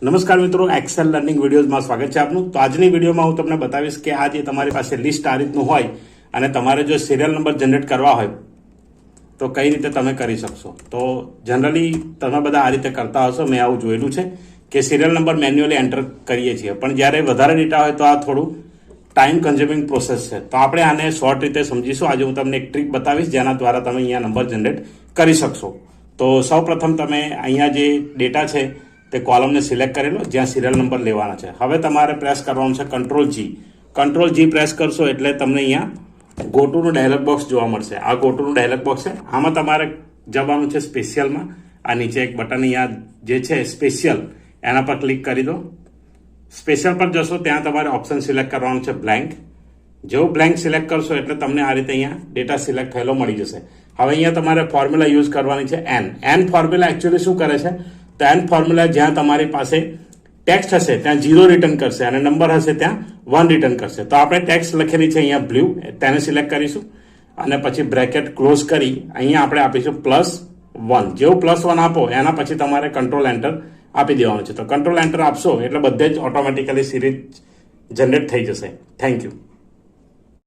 નમસ્કાર મિત્રો, Excel learning વિડીયોઝમાં સ્વાગત છે આપનું। તો આજની વિડીયોમાં હું તમને બતાવીશ કે આ જે તમારી પાસે લિસ્ટ આ રીતનું હોય અને તમારે જો સિરિયલ નંબર જનરેટ કરવા હોય તો કઈ રીતે તમે કરી શકશો। તો જનરલી તમે બધા આ રીતે કરતા હશો, મેં આવું જોયેલું છે કે સિરિયલ નંબર મેન્યુઅલી એન્ટર કરીએ છીએ, પણ જ્યારે વધારે ડેટા હોય તો આ થોડું ટાઈમ કન્ઝ્યુમિંગ પ્રોસેસ છે। તો આપણે આને શોર્ટ રીતે સમજીશું। આજે હું તમને એક ટ્રીક બતાવીશ જેના દ્વારા તમે અહીંયા નંબર જનરેટ કરી શકશો। તો સૌ પ્રથમ તમે અહીંયા જે ડેટા છે તે કોલમને સિલેક્ટ કરી લો જ્યાં સિરિયલ નંબર લેવાના છે। હવે તમારે પ્રેસ કરવાનું છે કંટ્રોલ જી પ્રેસ કરશો એટલે તમને અહીંયા ગોટુનું ડાયલોગ બોક્સ જોવા મળશે। આ ગોટુનું ડાયલોગ બોક્સ છે, આમાં તમારે જવાનું છે સ્પેશિયલમાં। આ નીચે એક બટન અહીંયા જે છે સ્પેશિયલ, એના પર ક્લિક કરી દો। સ્પેશિયલ પર જશો ત્યાં તમારે ઓપ્શન સિલેક્ટ કરવાનું છે બ્લેન્ક। જેવું બ્લેન્ક સિલેક્ટ કરશો એટલે તમને આ રીતે અહીંયા ડેટા સિલેક્ટ થયેલો મળી જશે। હવે અહીંયા તમારે ફોર્મ્યુલા યુઝ કરવાની છે એન ફોર્મ્યુલા એકચ્યુઅલી શું કરે છે તો એન ફોર્મ્યુલા જ્યાં તમારી પાસે ટેક્સ્ટ હશે ત્યાં 0 રિટર્ન કરશે અને નંબર હશે ત્યાં 1 રિટર્ન કરશે। તો આપણે ટેક્સ્ટ લખેલી છે અહીંયા બ્લુ, તેને સિલેક્ટ કરીશું અને પછી બ્રેકેટ ક્લોઝ કરી અહીંયા આપણે આપીશું +1। જેવું +1 આપો એના પછી તમારે કંટ્રોલ એન્ટર આપી દેવાનું છે। તો કંટ્રોલ એન્ટર આપશો એટલે બધે જ ઓટોમેટિકલી સિરીઝ જનરેટ થઈ જશે। Thank you.